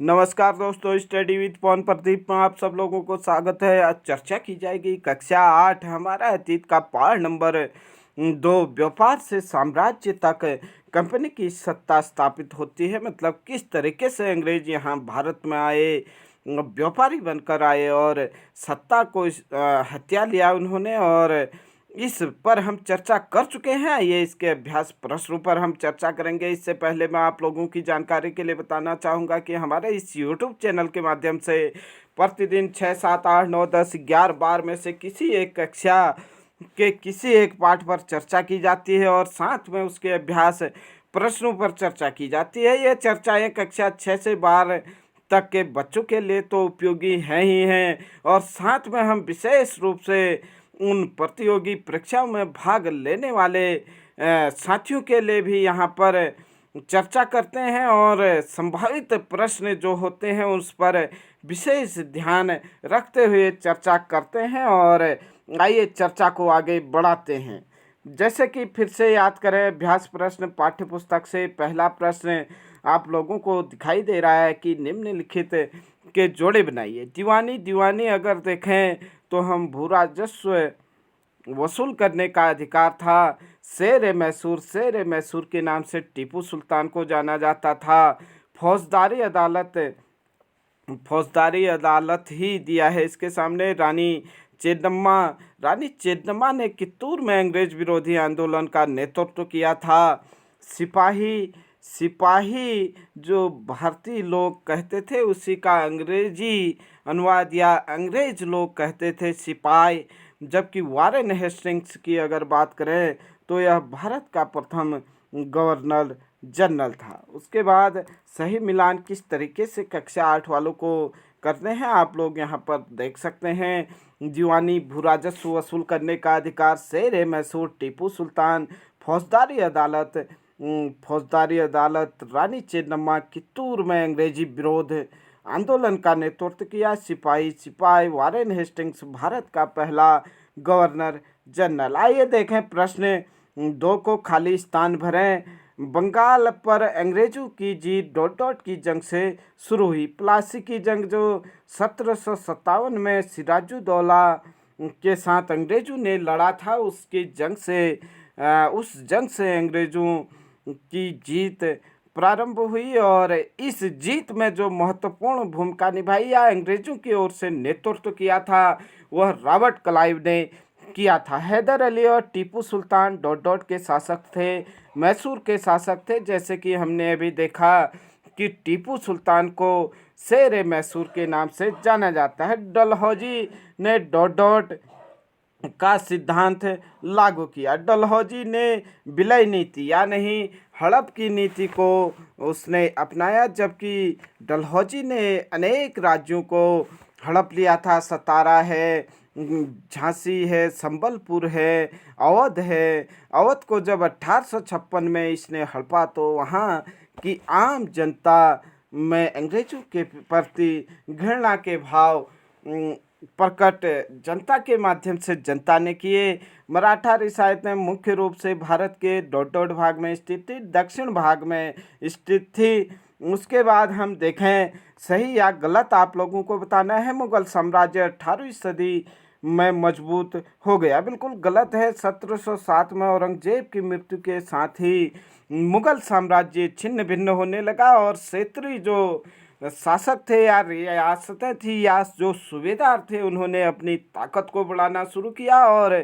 नमस्कार दोस्तों, study with पवन प्रदीप में आप सब लोगों को स्वागत है। आज चर्चा की जाएगी कक्षा 8 हमारा अतीत का पाठ नंबर 2 व्यापार से साम्राज्य तक कंपनी की सत्ता स्थापित होती है। मतलब किस तरीके से अंग्रेज यहाँ भारत में आए, व्यापारी बनकर आए और सत्ता को हत्या लिया उन्होंने। और इस पर हम चर्चा कर चुके हैं। ये इसके अभ्यास प्रश्नों पर हम चर्चा करेंगे। इससे पहले मैं आप लोगों की जानकारी के लिए बताना चाहूँगा कि हमारे इस यूट्यूब चैनल के माध्यम से प्रतिदिन 6, 7, 8, 9, 10, 11, 12 में से किसी एक कक्षा के किसी एक पाठ पर चर्चा की जाती है और साथ में उसके अभ्यास प्रश्नों पर चर्चा की जाती है। ये चर्चाएँ कक्षा 6 से 12 तक के बच्चों के लिए तो उपयोगी हैं ही हैं, और साथ में हम विशेष रूप से उन प्रतियोगी परीक्षाओं में भाग लेने वाले साथियों के लिए भी यहाँ पर चर्चा करते हैं और संभावित प्रश्न जो होते हैं उस पर विशेष ध्यान रखते हुए चर्चा करते हैं। और आइए चर्चा को आगे बढ़ाते हैं। जैसे कि फिर से याद करें, अभ्यास प्रश्न पाठ्य पुस्तक से पहला प्रश्न आप लोगों को दिखाई दे रहा है कि निम्नलिखित के जोड़े बनाइए। दीवानी दीवानी अगर देखें तो हम भू राजस्व वसूल करने का अधिकार था। शेर मैसूर के नाम से टीपू सुल्तान को जाना जाता था। फौजदारी अदालत ही दिया है इसके सामने। रानी चेन्नम्मा ने कित्तूर में अंग्रेज विरोधी आंदोलन का नेतृत्व किया था। सिपाही जो भारतीय लोग कहते थे उसी का अंग्रेजी अनुवाद या अंग्रेज लोग कहते थे सिपाही। जबकि वारेन हेस्टिंग्स की अगर बात करें तो यह भारत का प्रथम गवर्नर जनरल था। उसके बाद सही मिलान किस तरीके से कक्षा 8 वालों को करते हैं आप लोग यहाँ पर देख सकते हैं। दीवानी भू राजस्व वसूल करने का अधिकार, शेर मैसूर टीपू सुल्तान, फौजदारी अदालत रानी चेन्नम्मा, कित्तूर में अंग्रेजी विरोध आंदोलन का नेतृत्व किया, सिपाही वारेन हेस्टिंग्स भारत का पहला गवर्नर जनरल। आइए देखें प्रश्न 2 को खाली स्थान भरें। बंगाल पर अंग्रेजों की जीत की जंग से शुरू हुई। प्लासी की जंग जो 1757 में सिराजुद्दौला के साथ अंग्रेजों ने लड़ा था, उस जंग से अंग्रेजों की जीत प्रारंभ हुई। और इस जीत में जो महत्वपूर्ण भूमिका निभाई या अंग्रेजों की ओर से नेतृत्व किया था वह रॉबर्ट क्लाइव ने किया था। हैदर अली और टीपू सुल्तान के शासक थे, मैसूर के शासक थे। जैसे कि हमने अभी देखा कि टीपू सुल्तान को शेर मैसूर के नाम से जाना जाता है। डलहौजी ने का सिद्धांत लागू किया। डलहौजी ने विलय नीति या नहीं हड़प की नीति को उसने अपनाया, जबकि डलहौजी ने अनेक राज्यों को हड़प लिया था। सतारा है, झांसी है, संबलपुर है, अवध है। अवध को जब 1856 में इसने हड़पा तो वहाँ की आम जनता में अंग्रेजों के प्रति घृणा के भाव प्रकट जनता के माध्यम से जनता ने किए। मराठा रियासतें मुख्य रूप से भारत के भाग में स्थित थी, दक्षिण भाग में स्थित थी। उसके बाद हम देखें सही या गलत आप लोगों को बताना है। मुगल साम्राज्य 18वीं सदी में मजबूत हो गया। बिल्कुल गलत है। 1707 में औरंगजेब की मृत्यु के साथ ही मुगल साम्राज्य छिन्न भिन्न होने लगा और क्षेत्रीय जो शासक थे या रियासतें थी या जो सूबेदार थे उन्होंने अपनी ताकत को बढ़ाना शुरू किया और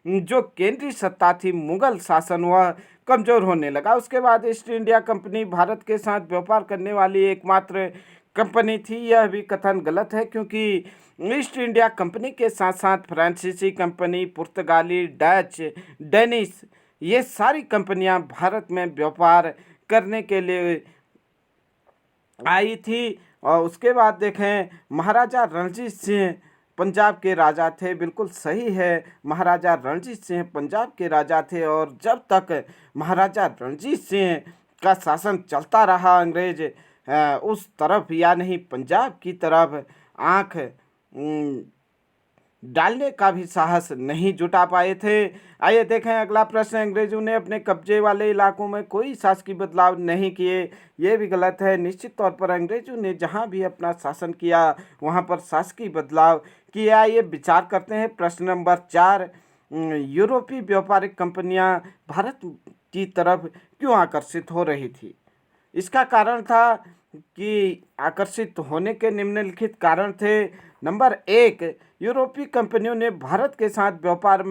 जो केंद्रीय सत्ता थी मुगल शासन वह कमज़ोर होने लगा। उसके बाद ईस्ट इंडिया कंपनी भारत के साथ व्यापार करने वाली एकमात्र कंपनी थी। यह भी कथन गलत है, क्योंकि ईस्ट इंडिया कंपनी के साथ साथ फ्रांसीसी कंपनी, पुर्तगाली, डच, डेनिश ये सारी कंपनियां भारत में व्यापार करने के लिए आई थी। और उसके बाद देखें महाराजा रणजीत सिंह पंजाब के राजा थे। बिल्कुल सही है, महाराजा रणजीत सिंह पंजाब के राजा थे। और जब तक महाराजा रणजीत सिंह का शासन चलता रहा अंग्रेज उस तरफ या नहीं पंजाब की तरफ आँख डालने का भी साहस नहीं जुटा पाए थे। आइए देखें अगला प्रश्न, अंग्रेजों ने अपने कब्जे वाले इलाकों में कोई शासकीय बदलाव नहीं किए। ये भी गलत है। निश्चित तौर पर अंग्रेजों ने जहां भी अपना शासन किया वहां पर शासकीय बदलाव किया। आइए विचार करते हैं प्रश्न नंबर 4, यूरोपीय व्यापारिक कंपनियां भारत की तरफ क्यों आकर्षित हो रही थी? इसका कारण था कि आकर्षित होने के निम्नलिखित कारण थे। नंबर 1, यूरोपीय कंपनियों ने भारत के साथ व्यापार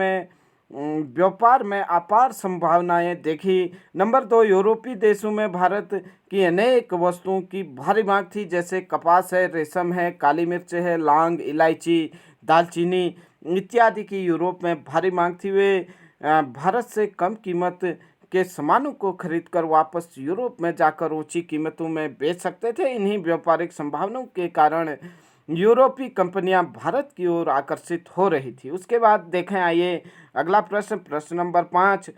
में अपार संभावनाएं देखी। नंबर 2, यूरोपीय देशों में भारत की अनेक वस्तुओं की भारी मांग थी, जैसे कपास है, रेशम है, काली मिर्च है, लौंग, इलायची, दालचीनी इत्यादि की यूरोप में भारी मांग थी। वे भारत से कम कीमत के सामानों को खरीदकर वापस यूरोप में जाकर ऊंची कीमतों में बेच सकते थे। इन्हीं व्यापारिक संभावनाओं के कारण यूरोपीय कंपनियां भारत की ओर आकर्षित हो रही थी। उसके बाद देखें आइए अगला प्रश्न, प्रश्न नंबर 5,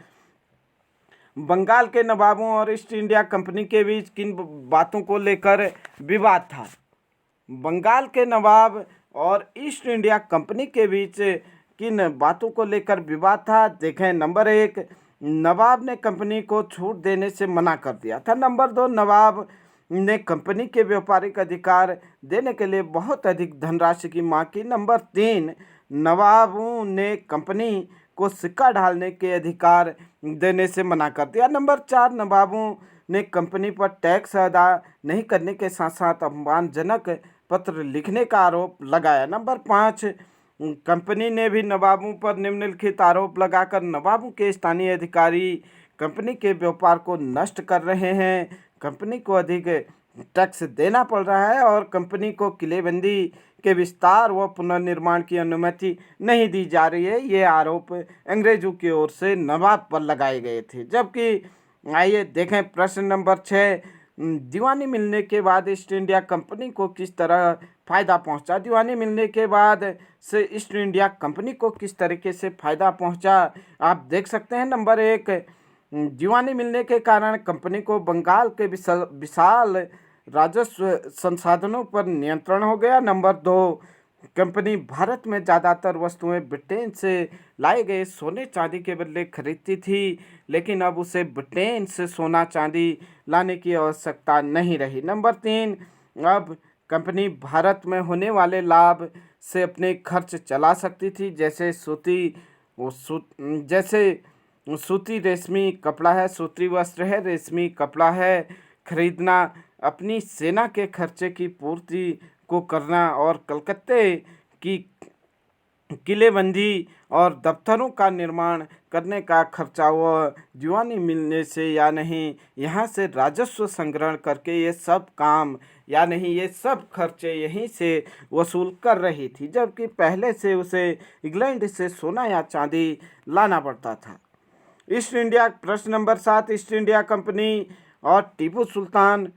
बंगाल के नवाबों और ईस्ट इंडिया कंपनी के बीच किन बातों को लेकर विवाद था? बंगाल के नवाब और ईस्ट इंडिया कंपनी के बीच किन बातों को लेकर विवाद था? देखें, नंबर 1, नवाब ने कंपनी को छूट देने से मना कर दिया था। नंबर 2, नवाब ने कंपनी के व्यापारिक अधिकार देने के लिए बहुत अधिक धनराशि की मांग की। नंबर 3, नवाबों ने कंपनी को सिक्का ढालने के अधिकार देने से मना कर दिया। नंबर 4, नवाबों ने कंपनी पर टैक्स अदा नहीं करने के साथ साथ अपमानजनक पत्र लिखने का आरोप लगाया। नंबर 5, कंपनी ने भी नवाबों पर निम्नलिखित आरोप लगाकर नवाबों के स्थानीय अधिकारी कंपनी के व्यापार को नष्ट कर रहे हैं, कंपनी को अधिक टैक्स देना पड़ रहा है और कंपनी को किलेबंदी के विस्तार व पुनर्निर्माण की अनुमति नहीं दी जा रही है। ये आरोप अंग्रेजों की ओर से नवाब पर लगाए गए थे। जबकि आइए देखें प्रश्न नंबर 6, दीवानी मिलने के बाद ईस्ट इंडिया कंपनी को किस तरह फ़ायदा पहुंचा? दीवानी मिलने के बाद से ईस्ट इंडिया कंपनी को किस तरीके से फ़ायदा पहुंचा? आप देख सकते हैं। नंबर 1, दीवानी मिलने के कारण कंपनी को बंगाल के विशाल राजस्व संसाधनों पर नियंत्रण हो गया। नंबर 2, कंपनी भारत में ज़्यादातर वस्तुएं ब्रिटेन से लाए गए सोने चांदी के बदले खरीदती थी, लेकिन अब उसे ब्रिटेन से सोना चांदी लाने की आवश्यकता नहीं रही। नंबर 3, अब कंपनी भारत में होने वाले लाभ से अपने खर्च चला सकती थी, जैसे सूती रेशमी कपड़ा है, सूती वस्त्र है, रेशमी कपड़ा है खरीदना, अपनी सेना के खर्चे की पूर्ति को करना और कलकत्ते की किलेबंदी और दफ्तरों का निर्माण करने का खर्चा व दीवानी मिलने से या नहीं यहाँ से राजस्व संग्रहण करके ये सब काम या नहीं ये सब खर्चे यहीं से वसूल कर रही थी, जबकि पहले से उसे इंग्लैंड से सोना या चांदी लाना पड़ता था। ईस्ट इंडिया, प्रश्न नंबर 7, ईस्ट इंडिया कंपनी और Tipu Sultan.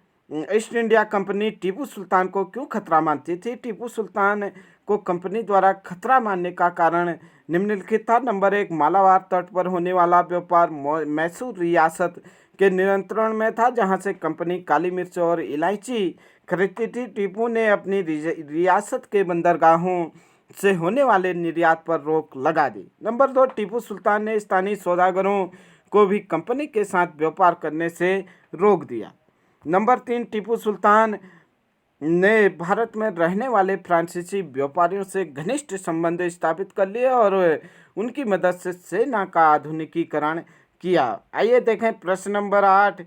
East India company Tipu Sultan को क्यों खतरा मानती थी? टीपू सुल्तान को कंपनी द्वारा खतरा मानने का कारण निम्नलिखित था। नंबर 1, मालाबार तट पर होने वाला व्यापार मैसूर रियासत के नियंत्रण में था, जहां से कंपनी काली मिर्च और इलायची खरीदती थी। टीपू ने अपनी रियासत के बंदरगाहों से होने वाले निर्यात पर रोक लगा दी। नंबर 2, टीपू सुल्तान ने स्थानीय सौदागरों को भी कंपनी के साथ व्यापार करने से रोक दिया। नंबर 3, टीपू सुल्तान ने भारत में रहने वाले फ्रांसीसी व्यापारियों से घनिष्ठ संबंध स्थापित कर लिए और उनकी मदद से सेना का आधुनिकीकरण किया। आइए देखें प्रश्न नंबर 8,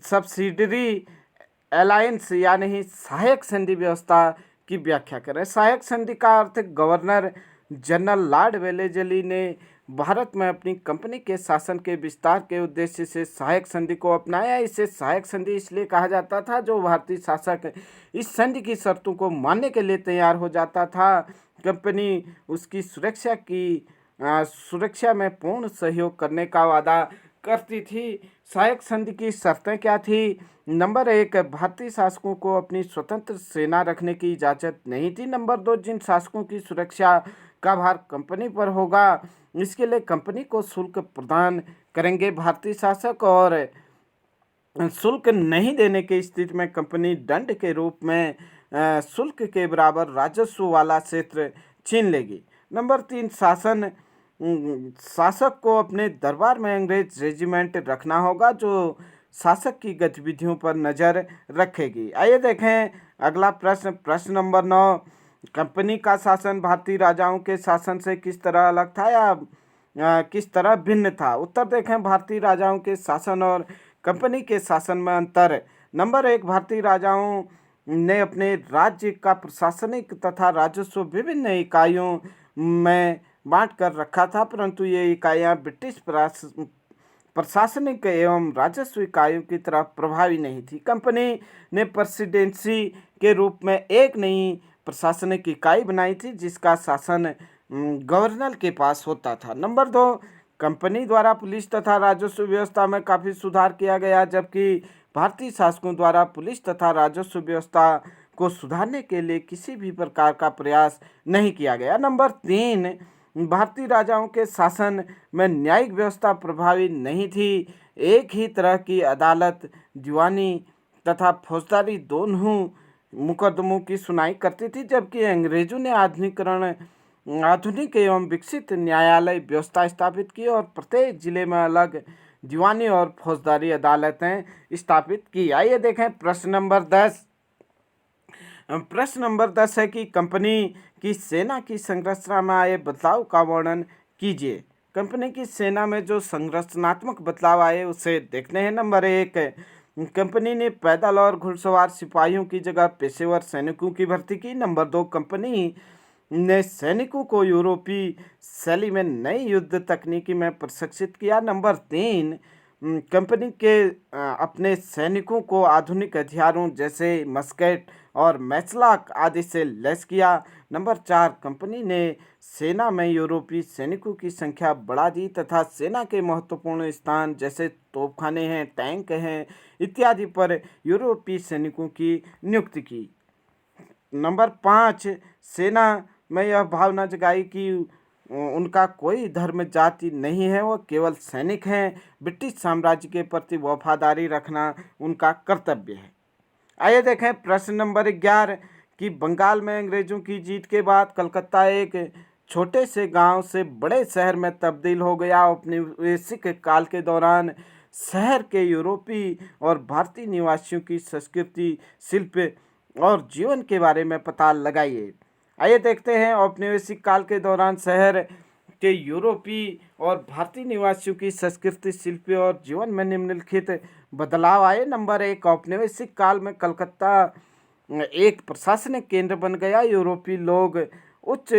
सब्सिडरी अलायंस यानी सहायक संधि व्यवस्था की व्याख्या करें। सहायक संधि का अर्थ गवर्नर जनरल लॉर्ड वेलेस्ली ने भारत में अपनी कंपनी के शासन के विस्तार के उद्देश्य से सहायक संधि को अपनाया। इसे सहायक संधि इसलिए कहा जाता था जो भारतीय शासक इस संधि की शर्तों को मानने के लिए तैयार हो जाता था। कंपनी उसकी सुरक्षा में पूर्ण सहयोग करने का वादा करती थी। सहायक संधि की शर्तें क्या थी? नंबर 1, भारतीय शासकों को अपनी स्वतंत्र सेना रखने की इजाज़त नहीं थी। नंबर 2, जिन शासकों की सुरक्षा का भार कंपनी पर होगा इसके लिए कंपनी को शुल्क प्रदान करेंगे भारतीय शासक, और शुल्क नहीं देने की स्थिति में कंपनी दंड के रूप में शुल्क के बराबर राजस्व वाला क्षेत्र छीन लेगी। नंबर 3, शासक को अपने दरबार में अंग्रेज रेजिमेंट रखना होगा जो शासक की गतिविधियों पर नज़र रखेगी। आइए देखें अगला प्रश्न। प्रश्न नंबर 9, कंपनी का शासन भारतीय राजाओं के शासन से किस तरह अलग था या किस तरह भिन्न था? उत्तर देखें, भारतीय राजाओं के शासन और कंपनी के शासन में अंतर। नंबर 1, भारतीय राजाओं ने अपने राज्य का प्रशासनिक तथा राजस्व विभिन्न इकाइयों में बांट कर रखा था, परंतु ये इकाइयां ब्रिटिश प्रशासनिक एवं राजस्व इकाइयों की तरह प्रभावी नहीं थी। कंपनी ने प्रेसिडेंसी के रूप में एक नई प्रशासनिक इकाई बनाई थी जिसका शासन गवर्नर के पास होता था। नंबर 2, कंपनी द्वारा पुलिस तथा राजस्व व्यवस्था में काफ़ी सुधार किया गया, जबकि भारतीय शासकों द्वारा पुलिस तथा राजस्व व्यवस्था को सुधारने के लिए किसी भी प्रकार का प्रयास नहीं किया गया। नंबर 3, भारतीय राजाओं के शासन में न्यायिक व्यवस्था प्रभावी नहीं थी। एक ही तरह की अदालत दीवानी तथा फौजदारी दोनों मुकदमों की सुनवाई करती थी, जबकि अंग्रेजों ने आधुनिक एवं विकसित न्यायालय व्यवस्था स्थापित की और प्रत्येक जिले में अलग दीवानी और फौजदारी अदालतें स्थापित की। आइए देखें प्रश्न नंबर 10। प्रश्न नंबर 10 है कि कंपनी की सेना की संरचना में आए बदलाव का वर्णन कीजिए। कंपनी की सेना में जो संरचनात्मक बदलाव आए उसे देखते हैं। नंबर 1, कंपनी ने पैदल और घुड़सवार सिपाहियों की जगह पेशेवर सैनिकों की भर्ती की। नंबर 2, कंपनी ने सैनिकों को यूरोपीय शैली में नई युद्ध तकनीकी में प्रशिक्षित किया। नंबर 3, कंपनी के अपने सैनिकों को आधुनिक हथियारों जैसे मस्केट और मैचलॉक आदि से लैस किया। नंबर 4, कंपनी ने सेना में यूरोपीय सैनिकों की संख्या बढ़ा दी तथा सेना के महत्वपूर्ण स्थान जैसे तोपखाने हैं, टैंक हैं इत्यादि पर यूरोपीय सैनिकों की नियुक्ति की। नंबर 5, सेना में यह भावना जगाई कि उनका कोई धर्म जाति नहीं है, वह केवल सैनिक हैं। ब्रिटिश साम्राज्य के प्रति वफादारी रखना उनका कर्तव्य है। आइए देखें प्रश्न नंबर 11 कि बंगाल में अंग्रेजों की जीत के बाद कलकत्ता एक छोटे से गांव से बड़े शहर में तब्दील हो गया। औपनिवेशिक काल के दौरान शहर के यूरोपीय और भारतीय निवासियों की संस्कृति, शिल्प और जीवन के बारे में पता लगाइए। आइए देखते हैं औपनिवेशिक काल के दौरान शहर के यूरोपीय और भारतीय निवासियों की संस्कृति, शिल्प और जीवन में निम्नलिखित बदलाव आए। नंबर 1, औपनिवेशिक काल में कलकत्ता एक प्रशासनिक केंद्र बन गया। यूरोपीय लोग उच्च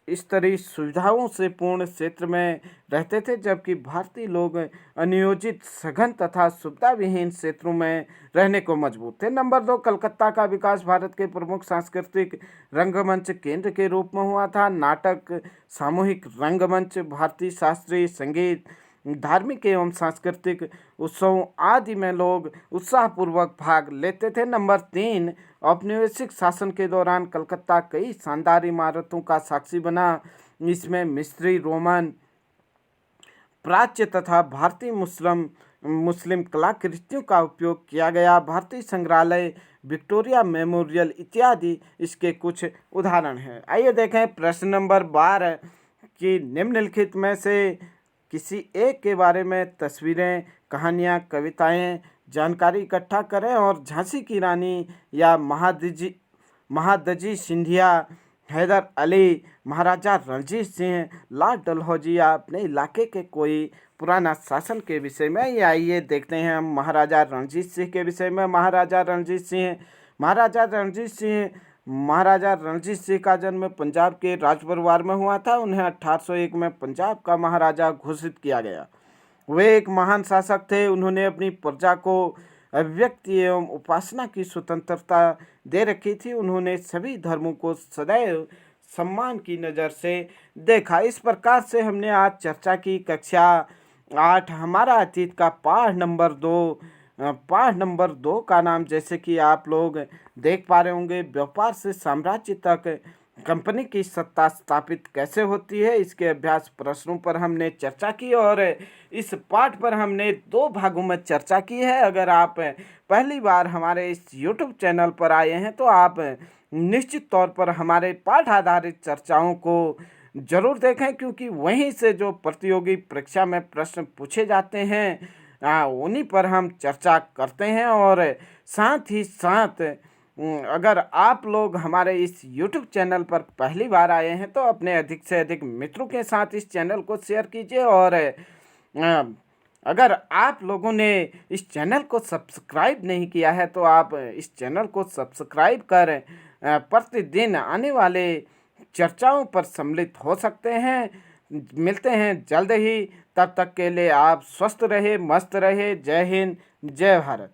स्तरीय सुविधाओं से पूर्ण क्षेत्र में रहते थे, जबकि भारतीय लोग अनियोजित, सघन तथा सुविधा विहीन क्षेत्रों में रहने को मजबूर थे। नंबर 2, कलकत्ता का विकास भारत के प्रमुख सांस्कृतिक रंगमंच केंद्र के रूप में हुआ था। नाटक, सामूहिक रंगमंच, भारतीय शास्त्रीय संगीत, धार्मिक एवं सांस्कृतिक उत्सवों आदि में लोग उत्साहपूर्वक भाग लेते थे। नंबर 3, औपनिवेशिक शासन के दौरान कलकत्ता कई शानदार इमारतों का साक्षी बना। इसमें मिस्री, रोमन, प्राच्य तथा भारतीय मुस्लिम कलाकृतियों का उपयोग किया गया। भारतीय संग्रहालय, विक्टोरिया मेमोरियल इत्यादि इसके कुछ उदाहरण हैं। आइए देखें प्रश्न नंबर 12 कि निम्नलिखित में से किसी एक के बारे में तस्वीरें, कहानियाँ, कविताएं, जानकारी इकट्ठा करें और झांसी की रानी या महादजी सिंधिया, हैदर अली, महाराजा रणजीत सिंह, लाल डलहौजी या अपने इलाके के कोई पुराना शासन के विषय में। या आइए देखते हैं हम महाराजा रणजीत सिंह के विषय में। महाराजा रणजीत सिंह का जन्म पंजाब के राजपरिवार में हुआ था। उन्हें 1801 में पंजाब का महाराजा घोषित किया गया। वे एक महान शासक थे। उन्होंने अपनी प्रजा को अभिव्यक्ति एवं उपासना की स्वतंत्रता दे रखी थी। उन्होंने सभी धर्मों को सदैव सम्मान की नज़र से देखा। इस प्रकार से हमने आज चर्चा की कक्षा 8 हमारा अतीत का पाठ नंबर 2 का नाम, जैसे कि आप लोग देख पा रहे होंगे, व्यापार से साम्राज्य तक कंपनी की सत्ता स्थापित कैसे होती है, इसके अभ्यास प्रश्नों पर हमने चर्चा की और इस पाठ पर हमने 2 भागों में चर्चा की है। अगर आप पहली बार हमारे इस YouTube चैनल पर आए हैं तो आप निश्चित तौर पर हमारे पाठ आधारित चर्चाओं को ज़रूर देखें, क्योंकि वहीं से जो प्रतियोगी परीक्षा में प्रश्न पूछे जाते हैं उन्हीं पर हम चर्चा करते हैं। और साथ ही साथ अगर आप लोग हमारे इस यूट्यूब चैनल पर पहली बार आए हैं तो अपने अधिक से अधिक मित्रों के साथ इस चैनल को शेयर कीजिए। और अगर आप लोगों ने इस चैनल को सब्सक्राइब नहीं किया है तो आप इस चैनल को सब्सक्राइब कर प्रतिदिन आने वाले चर्चाओं पर सम्मिलित हो सकते हैं। मिलते हैं जल्द ही, तब तक के लिए आप स्वस्थ रहे, मस्त रहे। जय हिंद, जय भारत।